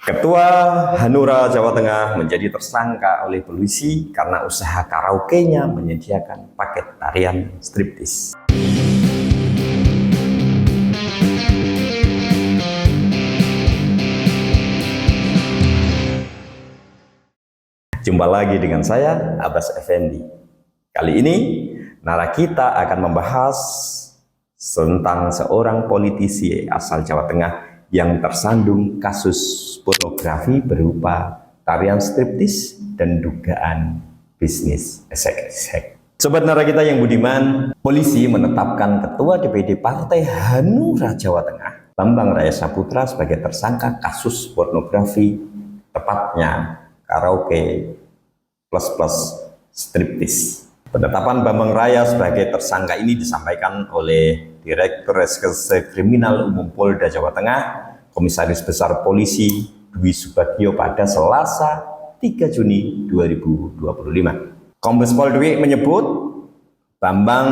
Ketua Hanura Jawa Tengah menjadi tersangka oleh polisi karena usaha karaoke-nya menyediakan paket tarian striptis. Jumpa lagi dengan saya, Abbas Effendi. Kali ini, nara kita akan membahas tentang seorang politisi asal Jawa Tengah yang tersandung kasus pornografi berupa tarian striptis dan dugaan bisnis esek-esek. Sobat nara kita yang budiman, polisi menetapkan Ketua DPD Partai Hanura Jawa Tengah, Bambang Raya Saputra sebagai tersangka kasus pornografi, tepatnya karaoke plus striptis. Penetapan Bambang Raya sebagai tersangka ini disampaikan oleh Direktur Reserse Kriminal Umum Polda Jawa Tengah, Komisaris Besar Polisi Dwi Subagio pada Selasa 3 Juni 2025. Kombes Pol Dwi menyebut Bambang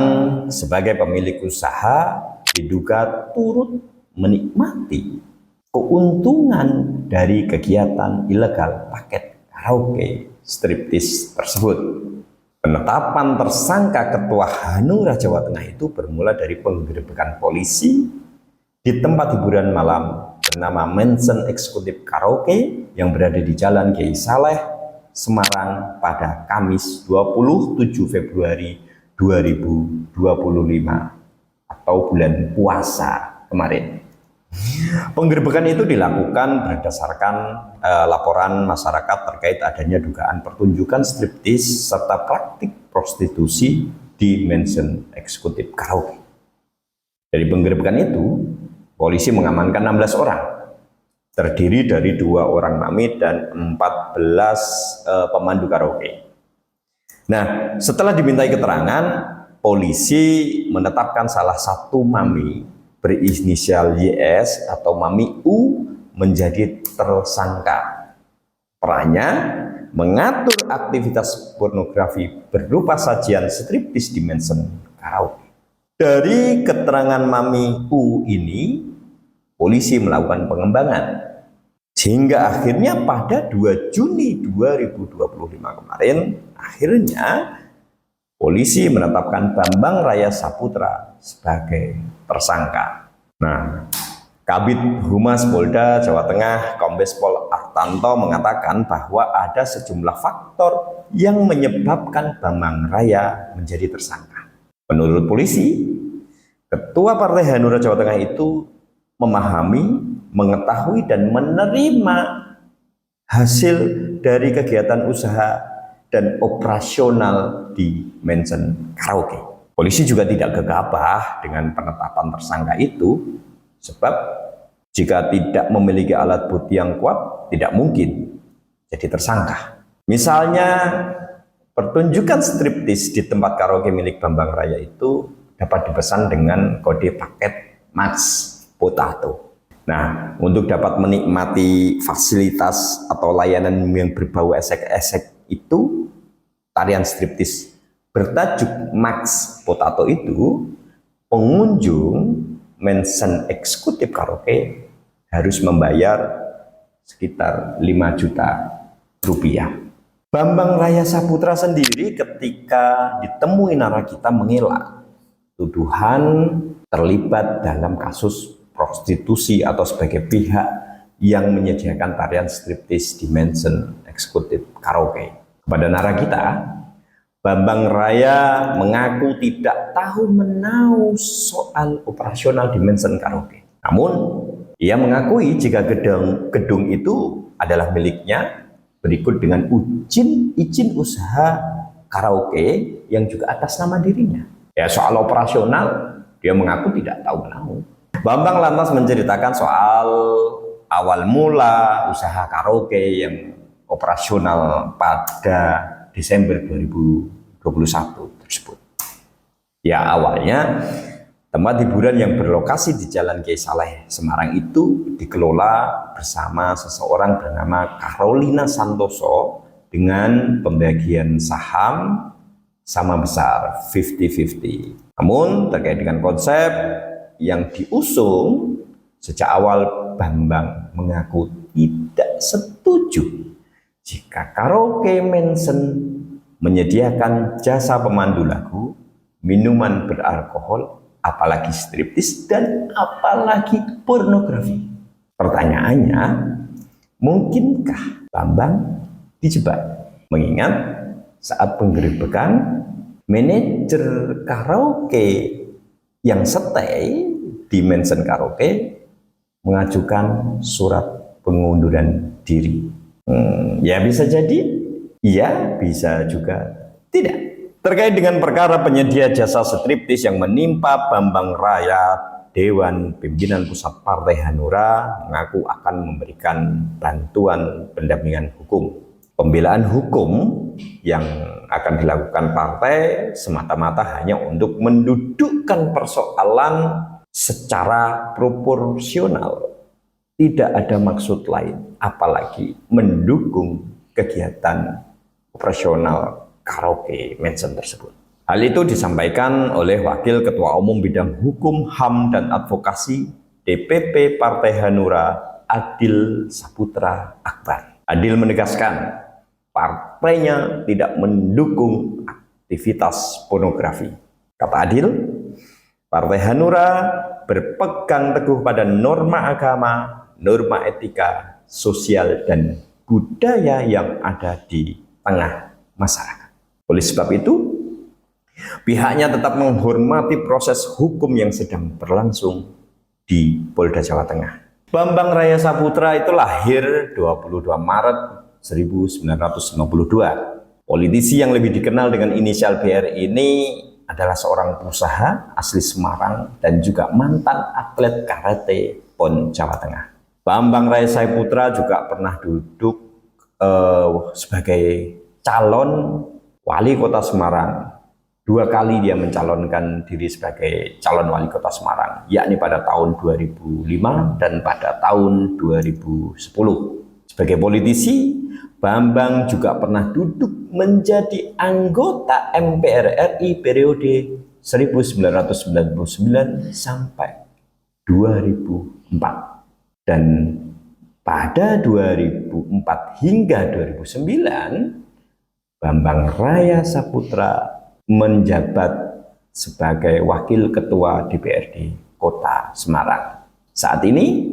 sebagai pemilik usaha diduga turut menikmati keuntungan dari kegiatan ilegal paket karaoke striptis tersebut. Penetapan tersangka Ketua Hanura Jawa Tengah itu bermula dari penggerebekan polisi di tempat hiburan malam bernama Mansion Eksekutif Karaoke yang berada di Jalan Kiai Saleh, Semarang pada Kamis 27 Februari 2025 atau bulan puasa kemarin. Penggerebekan itu dilakukan berdasarkan laporan masyarakat terkait adanya dugaan pertunjukan striptis serta praktik prostitusi di Mansion Eksekutif Karaoke. Dari penggerebekan itu, polisi mengamankan 16 orang, terdiri dari 2 orang mami dan 14 pemandu karaoke. Nah, setelah dimintai keterangan, polisi menetapkan salah satu mami berinisial YS atau Mami U menjadi tersangka. Perannya mengatur aktivitas pornografi berupa sajian striptis di Mansion Karaoke. Dari keterangan Mami U ini, polisi melakukan pengembangan sehingga akhirnya pada 2 Juni 2025 kemarin, akhirnya polisi menetapkan Bambang Raya Saputra sebagai tersangka. Nah, Kabid Humas Polda Jawa Tengah Kombes Pol Artanto mengatakan bahwa ada sejumlah faktor yang menyebabkan Bambang Raya menjadi tersangka. Menurut polisi, Ketua Partai Hanura Jawa Tengah itu memahami, mengetahui dan menerima hasil dari kegiatan usaha dan operasional di Mansion Karaoke. Polisi juga tidak gegabah dengan penetapan tersangka itu, sebab jika tidak memiliki alat bukti yang kuat, tidak mungkin jadi tersangka. Misalnya, pertunjukan striptis di tempat karaoke milik Bambang Raya itu dapat dipesan dengan kode paket Max Potato. Nah, untuk dapat menikmati fasilitas atau layanan yang berbau esek-esek itu, tarian striptis bertajuk Max Potato itu, pengunjung Mansion Eksekutif Karaoke harus membayar sekitar 5 juta rupiah. Bambang Raya Saputra sendiri ketika ditemui nara kita mengelak tuduhan terlibat dalam kasus prostitusi atau sebagai pihak yang menyediakan tarian striptis di Mansion Eksekutif Karaoke. Kepada nara kita, Bambang Raya mengaku tidak tahu menahu soal operasional di Mansion Karaoke. Namun, ia mengakui jika gedung itu adalah miliknya berikut dengan izin usaha karaoke yang juga atas nama dirinya. Ya, soal operasional, dia mengaku tidak tahu menahu. Bambang lantas menceritakan soal awal mula usaha karaoke yang operasional pada Desember 2021 tersebut. Ya, awalnya tempat hiburan yang berlokasi di Jalan Kiai Saleh, Semarang itu dikelola bersama seseorang bernama Carolina Santoso dengan pembagian saham sama besar 50-50. Namun terkait dengan konsep yang diusung sejak awal, Bambang mengaku tidak setuju jika karaoke Mansion menyediakan jasa pemandu lagu, minuman beralkohol, apalagi striptis, dan apalagi pornografi. Pertanyaannya, mungkinkah Bambang dijebak? Mengingat saat penggerebekan, manajer karaoke yang stay di Mansion Karaoke mengajukan surat pengunduran diri. Ya bisa jadi, iya bisa juga tidak. Terkait dengan perkara penyedia jasa striptis yang menimpa Bambang Raya, Dewan Pimpinan Pusat Partai Hanura mengaku akan memberikan bantuan pendampingan hukum. Pembelaan hukum yang akan dilakukan partai semata-mata hanya untuk mendudukkan persoalan secara proporsional. Tidak ada maksud lain, apalagi mendukung kegiatan operasional karaoke Mansion tersebut. Hal itu disampaikan oleh Wakil Ketua Umum Bidang Hukum, HAM, dan Advokasi DPP Partai Hanura, Adil Saputra Akbar. Adil menegaskan partainya tidak mendukung aktivitas pornografi. Kata Adil, Partai Hanura berpegang teguh pada norma agama, norma etika, sosial, dan budaya yang ada di tengah masyarakat. Oleh sebab itu, pihaknya tetap menghormati proses hukum yang sedang berlangsung di Polda Jawa Tengah. Bambang Raya Saputra itu lahir 22 Maret 1952. Politisi yang lebih dikenal dengan inisial BR ini adalah seorang pengusaha asli Semarang dan juga mantan atlet karate PON Jawa Tengah. Bambang Raya Saputra juga pernah duduk sebagai calon wali kota Semarang. 2 kali dia mencalonkan diri sebagai calon wali kota Semarang, yakni pada tahun 2005 dan pada tahun 2010. Sebagai politisi, Bambang juga pernah duduk menjadi anggota MPR RI periode 1999 sampai 2004. Dan pada 2004 hingga 2009, Bambang Raya Saputra menjabat sebagai Wakil Ketua DPRD Kota Semarang. Saat ini,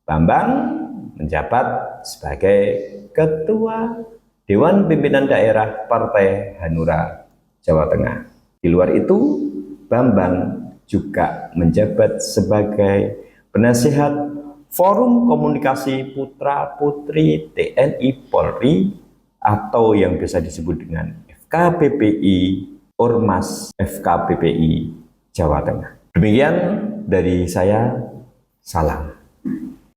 Bambang menjabat sebagai Ketua Dewan Pimpinan Daerah Partai Hanura Jawa Tengah. Di luar itu, Bambang juga menjabat sebagai penasihat Forum Komunikasi Putra-Putri TNI Polri atau yang biasa disebut dengan FKPPI Ormas FKPPI Jawa Tengah. Demikian dari saya, salam.